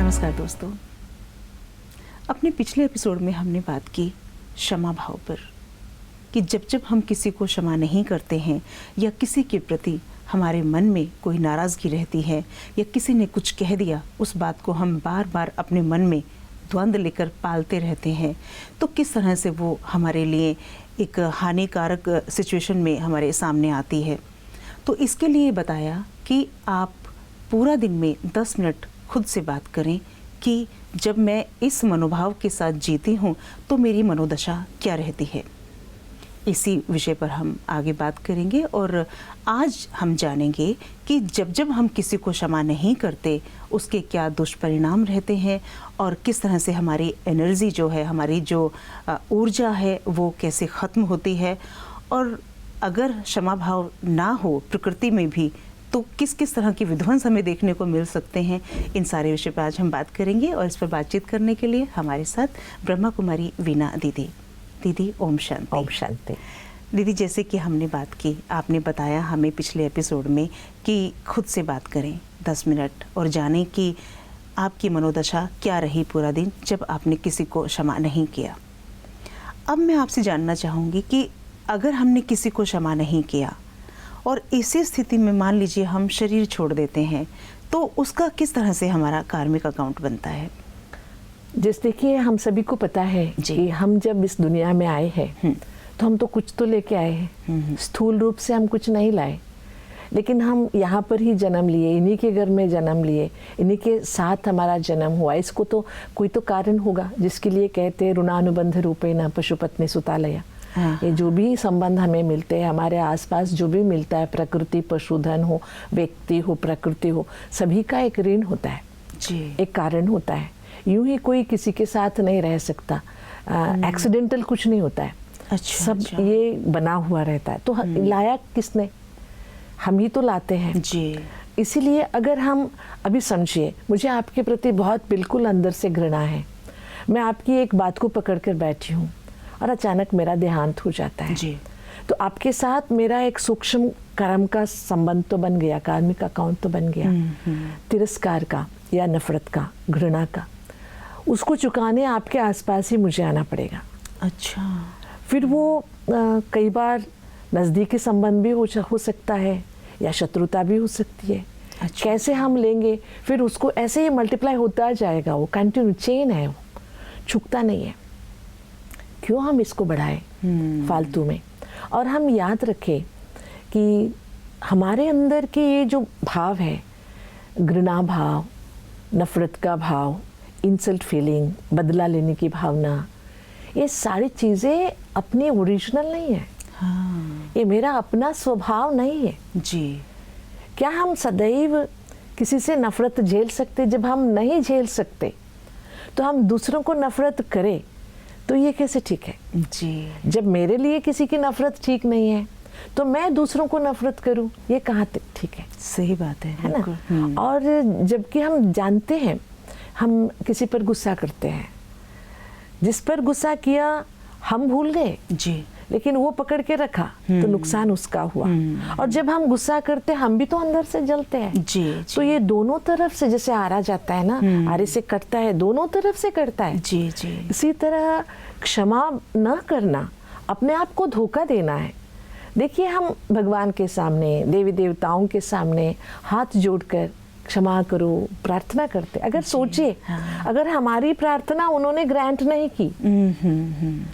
नमस्कार दोस्तों, अपने पिछले एपिसोड में हमने बात की क्षमा भाव पर कि जब जब हम किसी को क्षमा नहीं करते हैं या किसी के प्रति हमारे मन में कोई नाराज़गी रहती है या किसी ने कुछ कह दिया, उस बात को हम बार बार अपने मन में द्वंद्व लेकर पालते रहते हैं, तो किस तरह से वो हमारे लिए एक हानिकारक सिचुएशन में हमारे सामने आती है। तो इसके लिए बताया कि आप पूरा दिन में 10 मिनट खुद से बात करें कि जब मैं इस मनोभाव के साथ जीती हूँ तो मेरी मनोदशा क्या रहती है। इसी विषय पर हम आगे बात करेंगे और आज हम जानेंगे कि जब जब हम किसी को क्षमा नहीं करते उसके क्या दुष्परिणाम रहते हैं और किस तरह से हमारी एनर्जी जो है, हमारी जो ऊर्जा है वो कैसे ख़त्म होती है, और अगर क्षमा भाव ना हो प्रकृति में भी तो किस किस तरह की विध्वंस हमें देखने को मिल सकते हैं। इन सारे विषय पर आज हम बात करेंगे और इस पर बातचीत करने के लिए हमारे साथ ब्रह्मा कुमारी वीणा दीदी। दीदी ओम शांति। ओम शांति। दीदी, जैसे कि हमने बात की, आपने बताया हमें पिछले एपिसोड में कि खुद से बात करें 10 मिनट और जानें कि आपकी मनोदशा क्या रही पूरा दिन जब आपने किसी को क्षमा नहीं किया। अब मैं आपसे जानना चाहूँगी कि अगर हमने किसी को क्षमा नहीं किया और इसी स्थिति में मान लीजिए हम शरीर छोड़ देते हैं, तो उसका किस तरह से हमारा कार्मिक अकाउंट बनता है। जैसे देखिए, हम सभी को पता है कि हम जब इस दुनिया में आए हैं तो हम तो कुछ तो लेके आए हैं। स्थूल रूप से हम कुछ नहीं लाए, लेकिन हम यहाँ पर ही जन्म लिए, इन्हीं के घर में जन्म लिए, इन्हीं के साथ हमारा जन्म हुआ। इसको तो कोई तो कारण होगा जिसके लिए कहते हैं ऋणानुबंध रूपेण पशुपत्नी सुतालया। ये जो भी संबंध हमें मिलते हैं, हमारे आसपास जो भी मिलता है, प्रकृति, पशुधन हो, व्यक्ति हो, प्रकृति हो, सभी का एक ऋण होता है जी, एक कारण होता है। यूं ही कोई किसी के साथ नहीं रह सकता, एक्सीडेंटल कुछ नहीं होता है। सब ये बना हुआ रहता है। तो लाया किसने? हम ही तो लाते हैं जी। इसीलिए अगर हम अभी समझिए, मुझे आपके प्रति बहुत बिल्कुल अंदर से घृणा है, मैं आपकी एक बात को पकड़ कर बैठी हूँ और अचानक मेरा देहांत हो जाता है जी, तो आपके साथ मेरा एक सूक्ष्म कर्म का संबंध तो बन गया, कार्मिक अकाउंट तो बन गया, तिरस्कार का या नफरत का, घृणा का। उसको चुकाने आपके आसपास ही मुझे आना पड़ेगा। अच्छा। फिर वो कई बार नज़दीकी संबंध भी हो सकता है या शत्रुता भी हो सकती है। अच्छा। कैसे हम लेंगे, फिर उसको ऐसे ही मल्टीप्लाई होता जाएगा। वो कंटिन्यू चेन है, वो छूटता नहीं है। क्यों हम इसको बढ़ाएं फालतू में। और हम याद रखें कि हमारे अंदर के ये जो भाव है, घृणा भाव, नफरत का भाव, इंसल्ट फीलिंग, बदला लेने की भावना, ये सारी चीज़ें अपनी ओरिजिनल नहीं है। हाँ। ये मेरा अपना स्वभाव नहीं है जी। क्या हम सदैव किसी से नफरत झेल सकते? जब हम नहीं झेल सकते तो हम दूसरों को नफरत करें, तो ये कैसे ठीक है जी। जब मेरे लिए किसी की नफरत ठीक नहीं है तो मैं दूसरों को नफरत करूं, ये कहाँ तक ठीक है? सही बात है ना। और जबकि हम जानते हैं, हम किसी पर गुस्सा करते हैं, जिस पर गुस्सा किया हम भूल गए जी, लेकिन वो पकड़ के रखा तो नुकसान उसका हुआ। और जब हम गुस्सा करते हम भी तो अंदर से जलते हैं जी। तो ये दोनों तरफ से, जैसे आरा जाता है ना, आरे से कटता है, दोनों तरफ से कटता है जी जी। इसी तरह क्षमा न करना अपने आप को धोखा देना है। देखिए, हम भगवान के सामने, देवी देवताओं के सामने हाथ जोड़कर क्षमा करो प्रार्थना करते। अगर सोचिए, अगर हमारी प्रार्थना उन्होंने ग्रांट नहीं की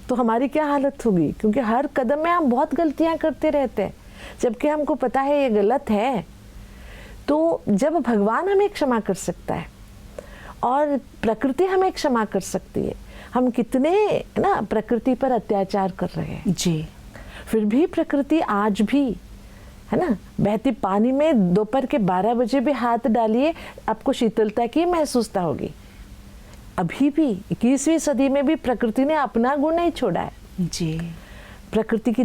तो हमारी क्या हालत होगी? क्योंकि हर कदम में हम बहुत गलतियां करते रहते हैं, जबकि हमको पता है ये गलत है। तो जब भगवान हमें क्षमा कर सकता है और प्रकृति हमें क्षमा कर सकती है, हम कितने ना प्रकृति पर अत्याचार कर रहे हैं जी, फिर भी प्रकृति आज भी है ना, बहती पानी में दोपहर के 12 बजे भी हाथ डालिए, आपको शीतलता की महसूसता होगी। अभी भी 21वीं सदी में भी प्रकृति ने अपना गुण नहीं छोड़ा है जी। प्रकृति की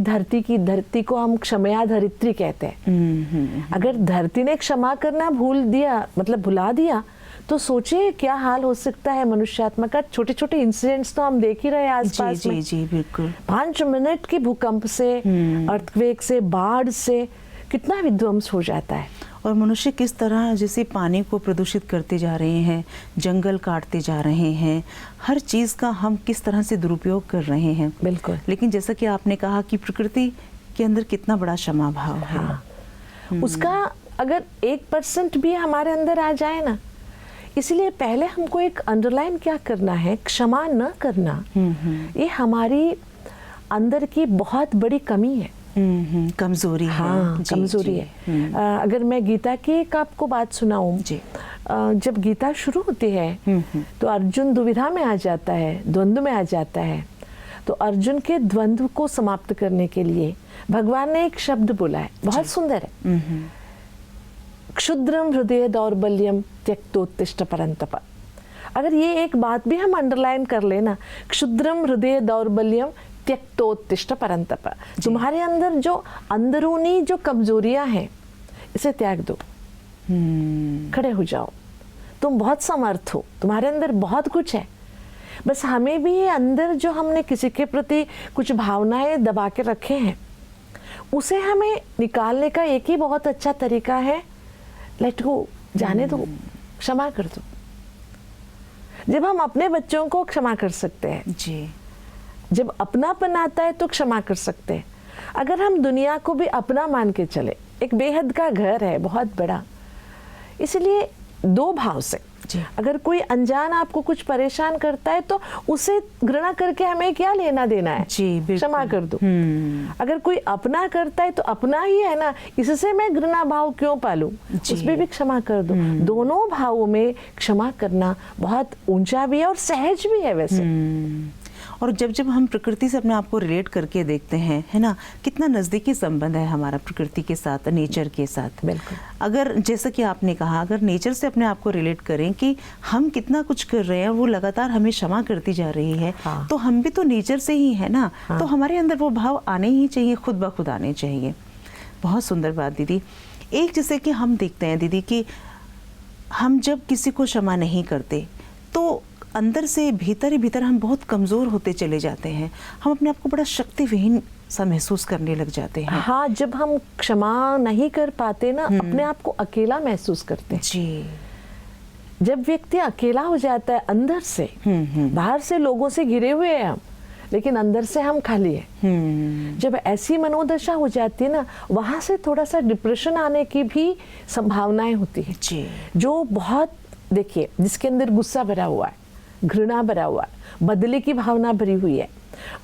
धरती को हम क्षमया धरित्री कहते हैं। अगर धरती ने क्षमा करना भूल दिया, मतलब भुला दिया, तो सोचिए क्या हाल हो सकता है मनुष्यात्मा का। छोटे छोटे इंसिडेंट्स तो हम देख ही रहे हैं आसपास में। जी बिल्कुल। 5 मिनट की भूकंप से, अर्थक्वेक से, बाढ़ से कितना विध्वंस हो जाता है। और मनुष्य किस तरह जैसे पानी को प्रदूषित करते जा रहे हैं, जंगल काटते जा रहे हैं, हर चीज़ का हम किस तरह से दुरुपयोग कर रहे हैं। बिल्कुल। लेकिन जैसा कि आपने कहा कि प्रकृति के अंदर कितना बड़ा क्षमा भाव है। हाँ। उसका अगर 1% भी हमारे अंदर आ जाए ना, इसलिए पहले हमको एक अंडरलाइन क्या करना है, क्षमा न करना। ये हमारी अंदर की बहुत बड़ी कमी है, कमजोरी है। हाँ, कमजोरी है। अगर मैं गीता की एक आपको बात सुनाऊं, जब गीता शुरू होती है तो अर्जुन दुविधा में आ जाता है, द्वंद्व में आ जाता है। तो अर्जुन के द्वंद्व को समाप्त करने के लिए भगवान ने एक शब्द बोला है, बहुत सुंदर है। क्षुद्रम हृदय दौर्बल्यम त्यक्तोत्तिष्ठ परंतप। अगर ये एक बात भी हम अंडरलाइन कर लेना, क्षुद्रम हृदय दौर्बल्यम त्यक्तोत्तिष्ठ परंतप, तुम्हारे अंदर जो अंदरूनी जो कमजोरियां हैं इसे त्याग दो, खड़े हो जाओ। तुम बहुत समर्थ हो, तुम्हारे अंदर बहुत कुछ है, बस हमें भी ये अंदर जो हमने किसी के प्रति कुछ भावनाएं दबा के रखे हैं, उसे हमें निकालने का एक ही बहुत अच्छा तरीका है, लेट गो, जाने दो, क्षमा कर दो। जब हम अपने बच्चों को क्षमा कर सकते हैं जी, जब अपनापन आता है तो क्षमा कर सकते हैं। अगर हम दुनिया को भी अपना मान के चले, एक बेहद का घर है बहुत बड़ा, इसलिए दो भाव से अगर कोई अनजान आपको कुछ परेशान करता है तो उसे घृणा करके हमें क्या लेना देना है जी, क्षमा कर दो। अगर कोई अपना करता है तो अपना ही है ना, इससे मैं घृणा भाव क्यों पालूं, उसमें भी क्षमा कर दो। दोनों भावों में क्षमा करना बहुत ऊंचा भी है और सहज भी है वैसे। और जब जब हम प्रकृति से अपने आप को रिलेट करके देखते हैं, है ना, कितना नज़दीकी संबंध है हमारा प्रकृति के साथ, नेचर के साथ। बिल्कुल। अगर जैसा कि आपने कहा, अगर नेचर से अपने आप को रिलेट करें कि हम कितना कुछ कर रहे हैं, वो लगातार हमें क्षमा करती जा रही है, हाँ। तो हम भी तो नेचर से ही है ना, हाँ। तो हमारे अंदर वो भाव आने ही चाहिए, खुद ब खुद आने चाहिए। बहुत सुंदर बात दीदी। एक जैसे कि हम देखते हैं दीदी कि हम जब किसी को क्षमा नहीं करते तो अंदर से भीतर ही भीतर हम बहुत कमज़ोर होते चले जाते हैं, हम अपने आप को बड़ा शक्तिविहीन सा महसूस करने लग जाते हैं। हाँ, जब हम क्षमा नहीं कर पाते ना, अपने आप को अकेला महसूस करते हैं जी। जब व्यक्ति अकेला हो जाता है अंदर से, बाहर से लोगों से घिरे हुए हैं हम, लेकिन अंदर से हम खाली हैं। जब ऐसी मनोदशा हो जाती है ना, वहाँ से थोड़ा सा डिप्रेशन आने की भी संभावनाएं होती है जी। जो बहुत, देखिए, जिसके अंदर गुस्सा भरा हुआ है, घृणा भरा हुआ है, बदले की भावना भरी हुई है,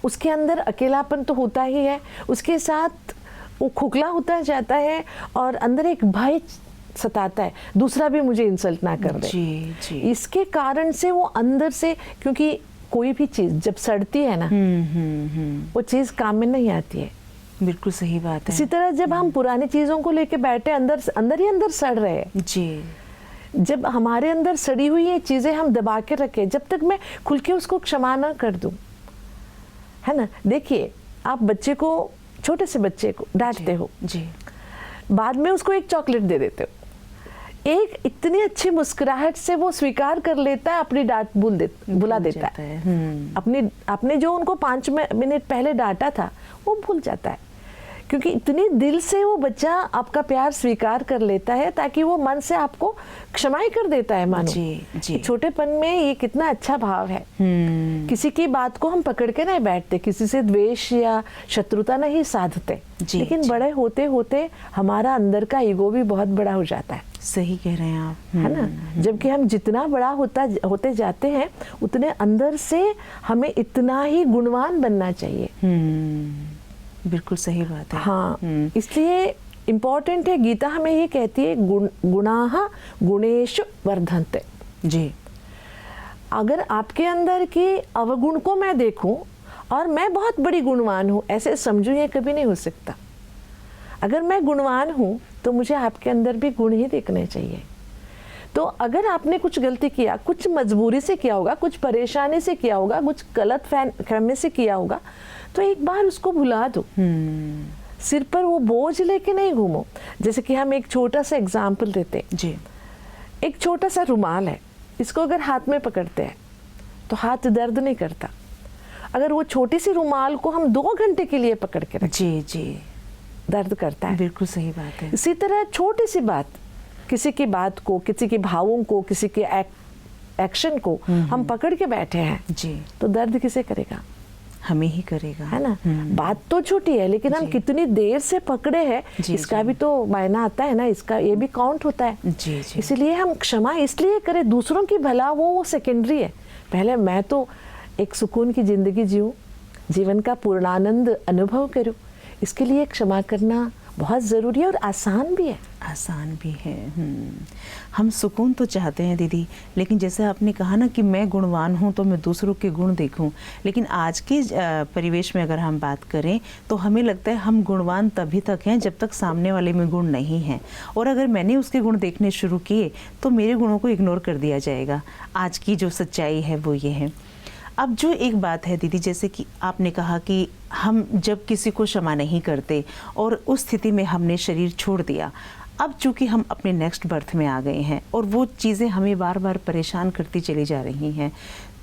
उसके अंदर अकेलापन तो होता ही है, उसके साथ वो खोखला होता जाता है और अंदर एक भय सताता है, दूसरा भी मुझे इंसल्ट ना कर दे जी। इसके कारण से वो अंदर से, क्योंकि कोई भी चीज जब सड़ती है ना, वो चीज काम में नहीं आती है। बिल्कुल सही बात है। इसी तरह जब हम पुरानी चीजों को लेके बैठे, अंदर ही अंदर सड़ रहे हैं जी। जब हमारे अंदर सड़ी हुई ये चीजें हम दबा के रखें, जब तक मैं खुल के उसको क्षमा ना कर दूं, है ना। देखिए, आप बच्चे को, छोटे से बच्चे को डांटते हो जी, बाद में उसको एक चॉकलेट दे देते हो, एक इतनी अच्छी मुस्कुराहट से वो स्वीकार कर लेता है, अपनी डांट बुला देता है। आपने जो उनको 5 मिनट पहले डांटा था वो भूल जाता है, क्योंकि इतनी दिल से वो बच्चा आपका प्यार स्वीकार कर लेता है, ताकि वो मन से आपको क्षमा ही कर देता है। मानो जी। छोटेपन में ये कितना अच्छा भाव है। किसी की बात को हम पकड़ के नहीं बैठते, किसी से द्वेष या शत्रुता नहीं साधते, लेकिन बड़े होते होते हमारा अंदर का ईगो भी बहुत बड़ा हो जाता है। सही कह रहे हैं आप, है ना। जबकि हम जितना बड़ा होते जाते हैं, उतने अंदर से हमें इतना ही गुणवान बनना चाहिए। बिल्कुल सही बात है। हाँ, इसलिए इम्पोर्टेंट है, गीता हमें ये कहती है, गुणाः गुणेषु वर्धन्ते। जी। अगर आपके अंदर के अवगुण को मैं देखूं और मैं बहुत बड़ी गुणवान हूँ ऐसे समझूं, ये कभी नहीं हो सकता। अगर मैं गुणवान हूँ तो मुझे आपके अंदर भी गुण ही देखने चाहिए। तो अगर आपने कुछ गलती किया, कुछ मजबूरी से किया होगा, कुछ परेशानी से किया होगा, कुछ गलत फहमी से किया होगा, तो एक बार उसको भुला दो। सिर पर वो बोझ लेके नहीं घूमो। जैसे कि हम एक छोटा सा एग्जाम्पल देते जी। एक छोटा सा रुमाल है, इसको अगर हाथ में पकड़ते हैं तो हाथ दर्द नहीं करता। अगर वो छोटी सी रुमाल को हम 2 घंटे के लिए पकड़ के रखें, जी, दर्द करता है। बिल्कुल सही बात है। इसी तरह छोटी सी बात, किसी की बात को, किसी के भावों को, किसी के एक्शन को हम पकड़ के बैठे हैं जी, तो दर्द किसे करेगा? हमें ही करेगा, है ना। बात तो छोटी है लेकिन हम कितनी देर से पकड़े हैं इसका भी तो मायना आता है ना, इसका ये भी काउंट होता है। जी जी। इसलिए हम क्षमा इसलिए करें, दूसरों की भला वो सेकेंडरी है, पहले मैं तो एक सुकून की जिंदगी जीऊं, जीवन का पूर्णानंद अनुभव करूं, इसके लिए क्षमा करना बहुत ज़रूरी है और आसान भी है। आसान भी है। हम सुकून तो चाहते हैं दीदी, लेकिन जैसे आपने कहा ना कि मैं गुणवान हूँ तो मैं दूसरों के गुण देखूं, लेकिन आज के परिवेश में अगर हम बात करें तो हमें लगता है हम गुणवान तभी तक हैं जब तक सामने वाले में गुण नहीं हैं, और अगर मैंने उसके गुण देखने शुरू किए तो मेरे गुणों को इग्नोर कर दिया जाएगा। आज की जो सच्चाई है वो ये है। अब जो एक बात है दीदी, जैसे कि आपने कहा कि हम जब किसी को क्षमा नहीं करते और उस स्थिति में हमने शरीर छोड़ दिया, अब चूंकि हम अपने नेक्स्ट बर्थ में आ गए हैं और वो चीज़ें हमें बार बार परेशान करती चली जा रही हैं,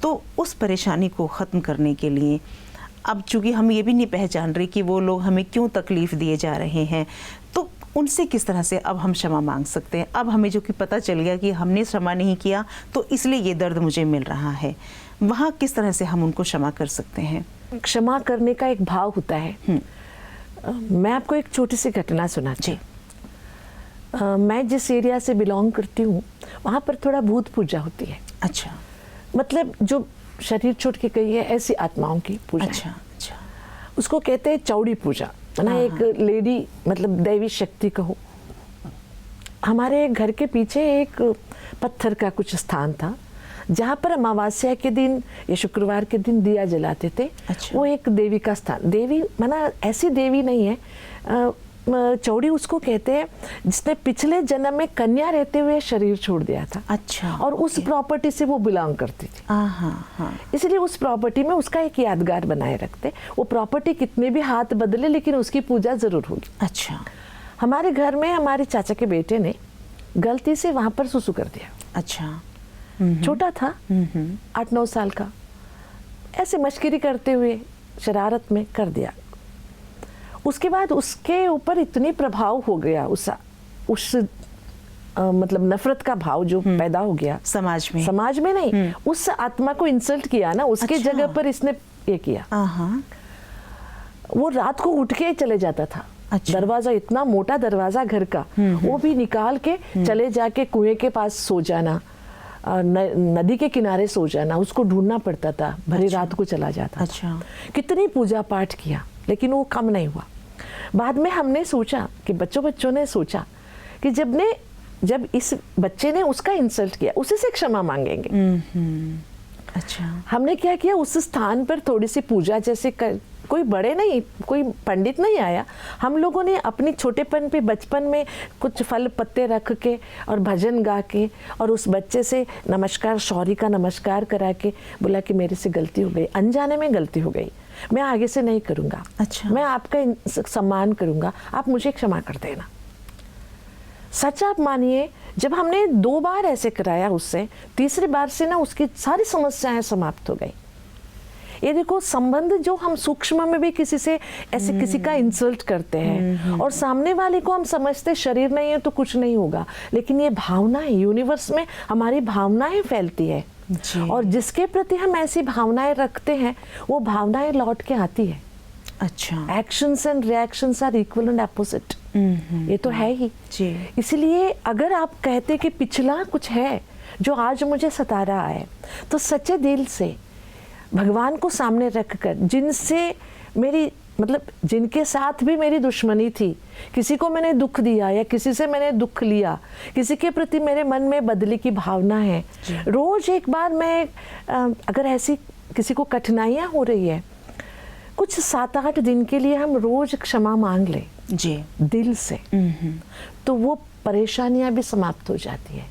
तो उस परेशानी को ख़त्म करने के लिए अब चूंकि हम ये भी नहीं पहचान रहे कि वो लोग हमें क्यों तकलीफ़ दिए जा रहे हैं, तो उनसे किस तरह से अब हम क्षमा मांग सकते हैं? अब हमें जो कि पता चल गया कि हमने क्षमा नहीं किया तो इसलिए ये दर्द मुझे मिल रहा है, वहाँ किस तरह से हम उनको क्षमा कर सकते हैं? क्षमा करने का एक भाव होता है। मैं आपको एक छोटी सी घटना सुनाती हूँ। मैं जिस एरिया से बिलोंग करती हूँ वहाँ पर थोड़ा भूत पूजा होती है। अच्छा। मतलब जो शरीर छोड़ के गई है ऐसी आत्माओं की पूजा। अच्छा अच्छा। उसको कहते हैं चौड़ी पूजा, ना एक लेडी मतलब दैवी शक्ति कहो। हमारे घर के पीछे एक पत्थर का कुछ स्थान था जहाँ पर अमावस्या के दिन या शुक्रवार के दिन दिया जलाते थे। अच्छा। वो एक देवी का स्थान, देवी माना ऐसी देवी नहीं है, चौड़ी उसको कहते हैं जिसने पिछले जन्म में कन्या रहते हुए शरीर छोड़ दिया था। अच्छा। और उस प्रॉपर्टी से वो बिलोंग करती थी। हाँ। इसलिए उस प्रॉपर्टी में उसका एक यादगार बनाए रखते। वो प्रॉपर्टी कितने भी हाथ बदले लेकिन उसकी पूजा जरूर होगी। अच्छा। हमारे घर में हमारे चाचा के बेटे ने गलती से वहां पर सुसु कर दिया। अच्छा। छोटा था, 8-9 साल का, ऐसे मश्करी करते हुए शरारत में कर दिया। उसके बाद उसके ऊपर इतनी प्रभाव हो गया, उस मतलब नफरत का भाव जो पैदा हो गया समाज में नहीं, उस आत्मा को इंसल्ट किया ना, उसके जगह पर इसने ये किया। वो रात को उठ के चले जाता था। अच्छा। दरवाजा, इतना मोटा दरवाजा घर का, वो भी निकाल के चले जाके कुएं के पास सो जाना, नदी के किनारे सो जाना, उसको ढूंढना पड़ता था, भरी रात को चला जाता। अच्छा। कितनी पूजा पाठ किया लेकिन वो कम नहीं हुआ। बाद में हमने सोचा कि बच्चों ने सोचा कि जब इस बच्चे ने उसका इंसल्ट किया उसी से क्षमा मांगेंगे। अच्छा। हमने क्या किया, उस स्थान पर थोड़ी सी पूजा जैसे कोई बड़े नहीं, कोई पंडित नहीं आया, हम लोगों ने अपनी छोटेपन पे बचपन में कुछ फल पत्ते रख के और भजन गा के और उस बच्चे से नमस्कार, सॉरी का नमस्कार करा के बोला कि मेरे से गलती हो गई, अनजाने में गलती हो गई, मैं आगे से नहीं करूँगा। अच्छा। मैं आपका सम्मान करूँगा, आप मुझे क्षमा कर देना। सच आप मानिए, जब हमने 2 बार ऐसे कराया उससे, तीसरी बार से ना उसकी सारी समस्याएं समाप्त हो गई। ये देखो, संबंध जो हम सूक्ष्म में भी किसी से ऐसे किसी का इंसल्ट करते हैं और सामने वाले को हम समझते शरीर नहीं है तो कुछ नहीं होगा, लेकिन ये भावनाएं, यूनिवर्स में हमारी भावनाएं फैलती है और जिसके प्रति हम ऐसी भावनाएं रखते हैं वो भावनाएं लौट के आती है। अच्छा। Actions and reactions are equal and opposite, ये तो है ही। इसलिए अगर आप कहते कि पिछला कुछ है जो आज मुझे सता रहा है, तो सच्चे दिल से भगवान को सामने रखकर, जिनसे मेरी मतलब जिनके साथ भी मेरी दुश्मनी थी, किसी को मैंने दुख दिया या किसी से मैंने दुख लिया, किसी के प्रति मेरे मन में बदले की भावना है, रोज एक बार मैं अगर ऐसी किसी को कठिनाइयाँ हो रही है, कुछ 7-8 दिन के लिए हम रोज क्षमा मांग लें जी दिल से, तो वो परेशानियां भी समाप्त हो जाती है।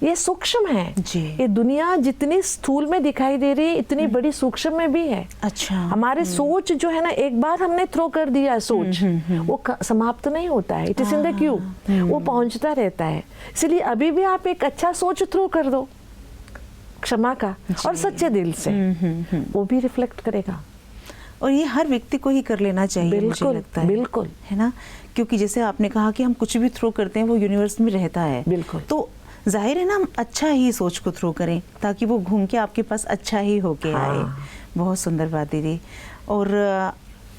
ये सूक्ष्म है जी। ये दुनिया जितनी स्थूल में दिखाई दे रही है, इतनी बड़ी सूक्ष्म में भी है। अच्छा। हमारे सोच जो है ना, एक बार हमने थ्रो कर दिया सोच, वो समाप्त नहीं होता है। It is in the cube, वो पहुंचता रहता है। इसलिए अभी भी आप एक अच्छा सोच थ्रो कर दो क्षमा का और सच्चे दिल से, वो भी रिफ्लेक्ट करेगा। और ये हर व्यक्ति को ही कर लेना चाहिए, मुझे लगता है। बिल्कुल, है ना, क्योंकि जैसे आपने कहा कि हम कुछ भी थ्रो करते हैं वो यूनिवर्स में रहता है। बिल्कुल। तो जाहिर है ना, हम अच्छा ही सोच को थ्रो करें ताकि वो घूम के आपके पास अच्छा ही होके आए। बहुत सुंदर बात दीदी। और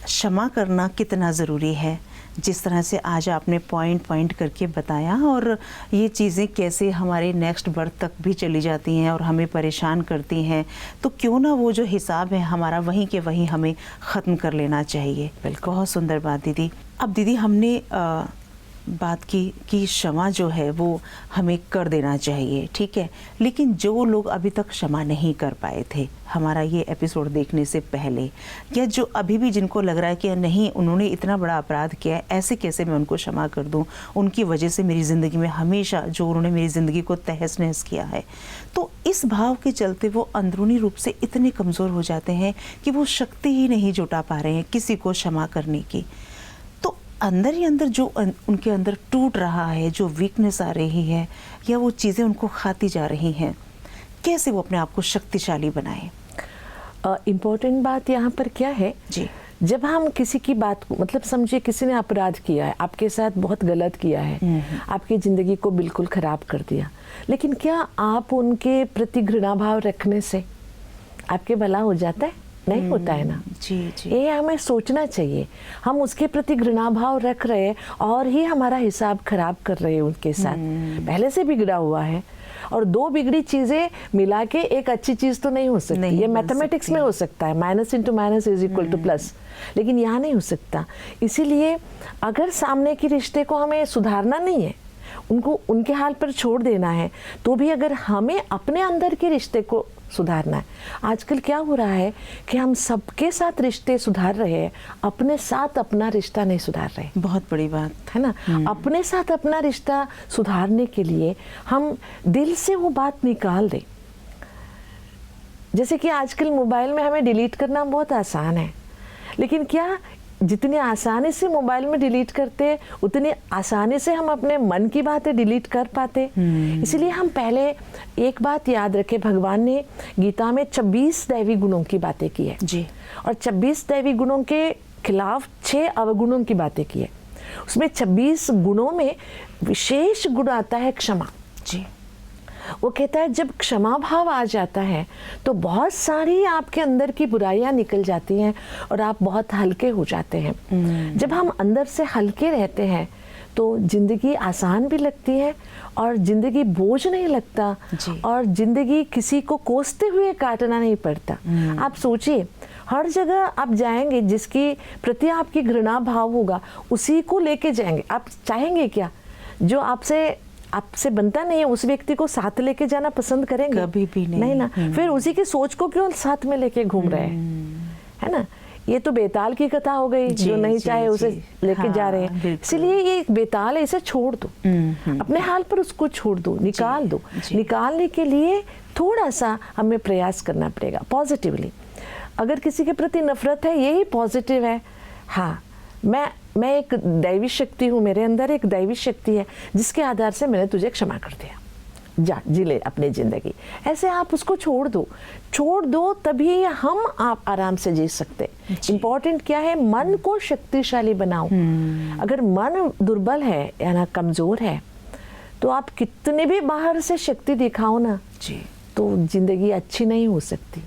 क्षमा करना कितना ज़रूरी है, जिस तरह से आज आपने पॉइंट करके बताया, और ये चीज़ें कैसे हमारे नेक्स्ट बर्थ तक भी चली जाती हैं और हमें परेशान करती हैं, तो क्यों ना वो जो हिसाब है हमारा वहीं के वहीं हमें ख़त्म कर लेना चाहिए। बिल्कुल, बहुत सुंदर बात दीदी। अब दीदी हमने बात की कि क्षमा जो है वो हमें कर देना चाहिए, ठीक है, लेकिन जो लोग अभी तक क्षमा नहीं कर पाए थे हमारा ये एपिसोड देखने से पहले, या जो अभी भी जिनको लग रहा है कि नहीं उन्होंने इतना बड़ा अपराध किया है, ऐसे कैसे मैं उनको क्षमा कर दूं, उनकी वजह से मेरी ज़िंदगी में हमेशा जो उन्होंने मेरी ज़िंदगी को तहस नहस किया है, तो इस भाव के चलते वो अंदरूनी रूप से इतने कमज़ोर हो जाते हैं कि वो शक्ति ही नहीं जुटा पा रहे हैं किसी को क्षमा करने की। अंदर ही अंदर जो उनके अंदर टूट रहा है, जो वीकनेस आ रही है या वो चीज़ें उनको खाती जा रही हैं, कैसे वो अपने आप को शक्तिशाली बनाएं? इम्पोर्टेंट बात यहाँ पर क्या है जी, जब हम किसी की बात को, मतलब समझिए किसी ने अपराध किया है, आपके साथ बहुत गलत किया है, आपकी ज़िंदगी को बिल्कुल ख़राब कर दिया, लेकिन क्या आप उनके प्रति घृणा भाव रखने से आपके भला हो जाता है? नहीं होता है ना। जी जी, ये हमें सोचना चाहिए। हम उसके प्रति घृणा भाव रख रहे हैं और ही हमारा हिसाब खराब कर रहे हैं उनके साथ। पहले से बिगड़ा हुआ है, और दो बिगड़ी चीजें मिला के एक अच्छी चीज तो नहीं हो सकती। ये मैथमेटिक्स में हो सकता है, minus into minus is equal two plus, लेकिन यहाँ नहीं हो सकता। इसीलिए अगर सामने के रिश्ते को हमें सुधारना नहीं है, उनको उनके हाल पर छोड़ देना है, तो भी अगर हमें अपने अंदर के रिश्ते को सुधारना है। आजकल क्या हो रहा है कि हम सबके साथ रिश्ते सुधार रहे हैं, अपने साथ अपना रिश्ता नहीं सुधार रहे। बहुत बड़ी बात है ना। अपने साथ अपना रिश्ता सुधारने के लिए हम दिल से वो बात निकाल दें। जैसे कि आजकल मोबाइल में हमें डिलीट करना बहुत आसान है, लेकिन क्या जितनी आसानी से मोबाइल में डिलीट करते हैं उतनी आसानी से हम अपने मन की बातें डिलीट कर पाते। इसलिए हम पहले एक बात याद रखें, भगवान ने गीता में 26 दैवी गुणों की बातें की है जी, और 26 दैवी गुणों के खिलाफ 6 अवगुणों की बातें की है। उसमें 26 गुणों में विशेष गुण आता है क्षमा जी। वो कहता है जब क्षमा भाव आ जाता है तो बहुत सारी आपके अंदर की बुराइयां निकल जाती हैं और आप बहुत हल्के हो जाते हैं। जब हम अंदर से हल्के रहते हैं तो जिंदगी आसान भी लगती है और जिंदगी बोझ नहीं लगता और जिंदगी किसी को कोसते हुए काटना नहीं पड़ता। आप सोचिए, हर जगह आप जाएंगे जिसकी प्रति आपकी घृणा भाव होगा उसी को लेके जाएंगे। आप चाहेंगे क्या जो आपसे बनता नहीं है उस व्यक्ति को साथ लेके जाना पसंद करेंगे? कभी भी नहीं ना। फिर उसी की सोच को क्यों साथ में लेके घूम रहे हैं, है ना। ये तो बेताल की कथा हो गई, जो नहीं चाहे उसे लेके जा रहे हैं। इसलिए ये एक बेताल है, इसे छोड़ दो, अपने हाल पर उसको छोड़ दो, निकाल दो। निकालने के लिए थोड़ा सा हमें प्रयास करना पड़ेगा पॉजिटिवली। अगर किसी के प्रति नफरत है, यही पॉजिटिव है। हाँ, मैं एक दैवी शक्ति हूँ, मेरे अंदर एक दैवी शक्ति है जिसके आधार से मैंने तुझे क्षमा कर दिया, जा जी ले अपनी जिंदगी। ऐसे आप उसको छोड़ दो तभी हम आप आराम से जी सकते। इम्पोर्टेंट क्या है, मन को शक्तिशाली बनाओ। अगर मन दुर्बल है या ना कमजोर है तो आप कितने भी बाहर से शक्ति दिखाओ ना जी, तो जिंदगी अच्छी नहीं हो सकती।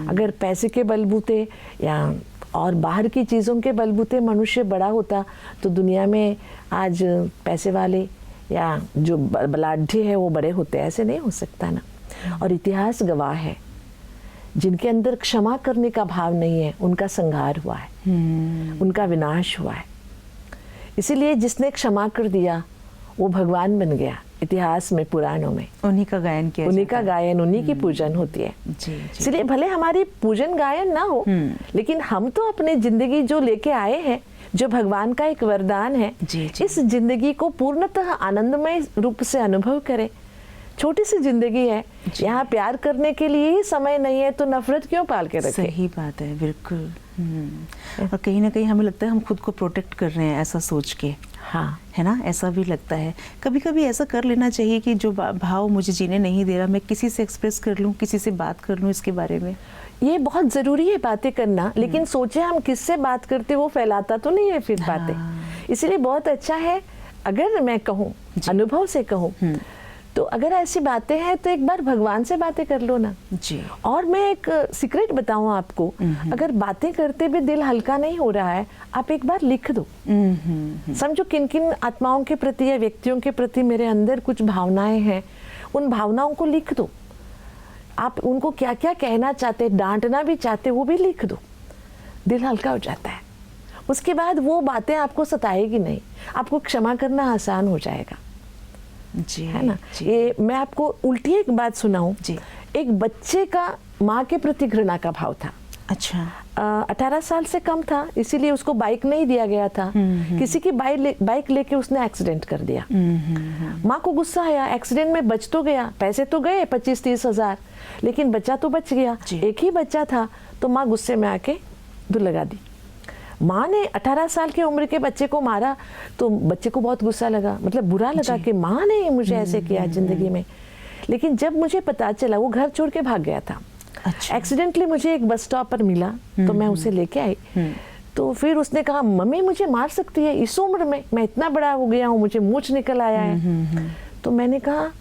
अगर पैसे के बलबूते या और बाहर की चीज़ों के बलबूते मनुष्य बड़ा होता तो दुनिया में आज पैसे वाले या जो बलाढ्य है वो बड़े होते। ऐसे नहीं हो सकता ना। और इतिहास गवाह है, जिनके अंदर क्षमा करने का भाव नहीं है उनका संहार हुआ है, उनका विनाश हुआ है। इसीलिए जिसने क्षमा कर दिया वो भगवान बन गया। इतिहास में, पुराणों में उन्हीं का गायन किया, उन्हीं का गायन, उन्हीं की पूजन होती है। इसलिए भले हमारी पूजन गायन ना हो, लेकिन हम तो अपनी जिंदगी जो लेके आए हैं, जो भगवान का एक वरदान है, इस जिंदगी को पूर्णतः आनंदमय रूप से अनुभव करें। छोटी सी जिंदगी है, यहाँ प्यार करने के लिए ही समय नहीं है तो नफरत क्यों पाल के रखें? सही बात है, बिल्कुल। और कहीं ना कहीं हमें लगता है हम खुद को प्रोटेक्ट कर रहे हैं, ऐसा सोच के। हाँ, है ना, ऐसा भी लगता है। कभी कभी ऐसा कर लेना चाहिए कि जो भाव मुझे जीने नहीं दे रहा, मैं किसी से एक्सप्रेस कर लूँ, किसी से बात कर लूँ इसके बारे में। ये बहुत ज़रूरी है बातें करना, लेकिन सोचे हम किससे बात करते वो फैलाता तो नहीं है फिर बातें। इसलिए बहुत अच्छा है, अगर मैं कहूँ, अनुभव से कहूँ, तो अगर ऐसी बातें हैं तो एक बार भगवान से बातें कर लो ना जी। और मैं एक सीक्रेट बताऊं आपको, अगर बातें करते भी दिल हल्का नहीं हो रहा है, आप एक बार लिख दो। समझो किन किन आत्माओं के प्रति या व्यक्तियों के प्रति मेरे अंदर कुछ भावनाएं हैं, उन भावनाओं को लिख दो। आप उनको क्या क्या कहना चाहते, डांटना भी चाहते, वो भी लिख दो, दिल हल्का हो जाता है। उसके बाद वो बातें आपको सताएगी नहीं, आपको क्षमा करना आसान हो जाएगा जी, है ना। जी। ये मैं आपको उल्टी एक बात सुनाऊं जी। एक बच्चे का माँ के प्रति घृणा का भाव था। अच्छा। 18 साल से कम था, इसीलिए उसको बाइक नहीं दिया गया था। किसी की बाइक लेके उसने एक्सीडेंट कर दिया। माँ को गुस्सा आया, एक्सीडेंट में बच तो गया, पैसे तो गए 25-30 हजार, लेकिन बच्चा तो बच गया। एक ही बच्चा था, तो माँ गुस्से में आके धुल लगा दी। माँ ने 18 साल की उम्र के बच्चे को मारा, तो बच्चे को बहुत गुस्सा लगा, मतलब बुरा लगा कि माँ ने मुझे ऐसे किया जिंदगी में। लेकिन जब मुझे पता चला, वो घर छोड़ के भाग गया था। अच्छा। एक्सीडेंटली मुझे एक बस स्टॉप पर मिला, तो मैं उसे लेके आई। तो फिर उसने कहा, मम्मी मुझे मार सकती है इस उम्र में, मैं इतना बड़ा हो गया हूँ, मुझे मूंछ निकल आया है। तो मैंने कहा,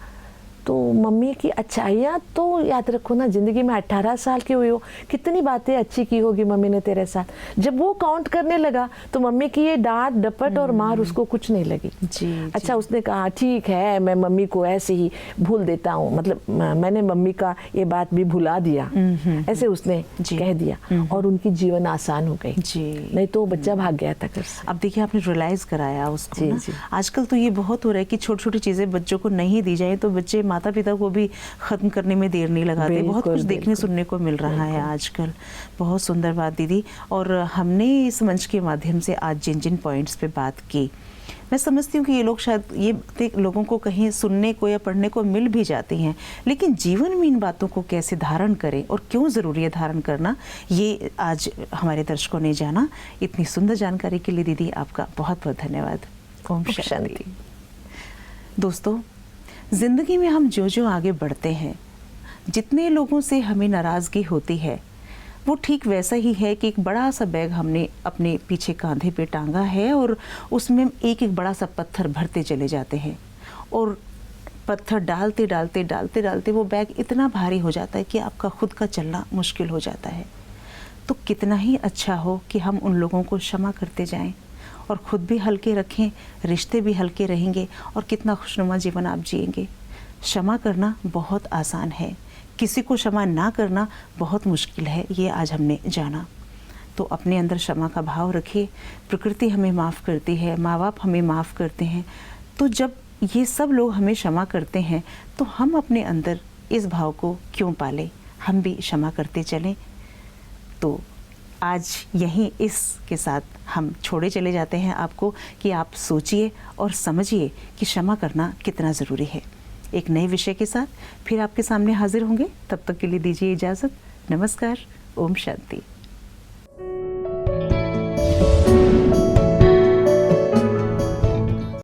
तो मम्मी की अच्छाइयाँ तो याद रखो ना, जिंदगी में 18 साल की हुई हो, कितनी बातें अच्छी की होगी मम्मी ने तेरे साथ। जब वो काउंट करने लगा तो मम्मी की ये डांट डपट और मार उसको कुछ नहीं लगी। जी, अच्छा, जी। उसने कहा ठीक है, मैं मम्मी को ऐसे ही भूल देता हूँ, मतलब मैंने मम्मी का ये बात भी भुला दिया, ऐसे उसने कह दिया और उनकी जीवन आसान हो गई। जी। नहीं तो बच्चा भाग गया था घर से। अब देखिए, आपने रियलाइज कराया उसको जी, ना। जी। आजकल तो ये बहुत हो रहा है कि छोटी छोटी चीजें बच्चों को नहीं दी जाए तो बच्चे माता पिता को भी खत्म करने में देर नहीं लगाते। बहुत कुछ देखने सुनने को मिल रहा है आजकल। बहुत सुंदर बात दीदी। और हमने इस मंच के माध्यम से आज जिन जिन पॉइंट्स पे बात की, मैं समझती हूँ कि ये लोग शायद ये लोगों को कहीं सुनने को या पढ़ने को मिल भी जाती हैं, लेकिन जीवन में इन बातों को कैसे धारण करें और क्यों ज़रूरी है धारण करना, ये आज हमारे दर्शकों ने जाना। इतनी सुंदर जानकारी के लिए दीदी आपका बहुत बहुत धन्यवाद। ओम शांति। दोस्तों, ज़िंदगी में हम जो जो आगे बढ़ते हैं, जितने लोगों से हमें नाराज़गी होती है, वो ठीक वैसा ही है कि एक बड़ा सा बैग हमने अपने पीछे कांधे पे टांगा है और उसमें एक एक बड़ा सा पत्थर भरते चले जाते हैं और पत्थर डालते डालते डालते डालते वो बैग इतना भारी हो जाता है कि आपका खुद का चलना मुश्किल हो जाता है। तो कितना ही अच्छा हो कि हम उन लोगों को क्षमा करते जाएं और ख़ुद भी हल्के रखें, रिश्ते भी हल्के रहेंगे और कितना खुशनुमा जीवन आप जिएंगे। क्षमा करना बहुत आसान है, किसी को क्षमा ना करना बहुत मुश्किल है, ये आज हमने जाना। तो अपने अंदर क्षमा का भाव रखिए। प्रकृति हमें माफ़ करती है, माँ बाप हमें माफ़ करते हैं, तो जब ये सब लोग हमें क्षमा करते हैं तो हम अपने अंदर इस भाव को क्यों पालें, हम भी क्षमा करते चलें। तो आज यहीं इसके साथ हम छोड़े चले जाते हैं आपको कि आप सोचिए और समझिए कि क्षमा करना कितना ज़रूरी है। एक नए विषय के साथ फिर आपके सामने हाजिर होंगे, तब तक के लिए दीजिए इजाज़त। नमस्कार। ओम शांति।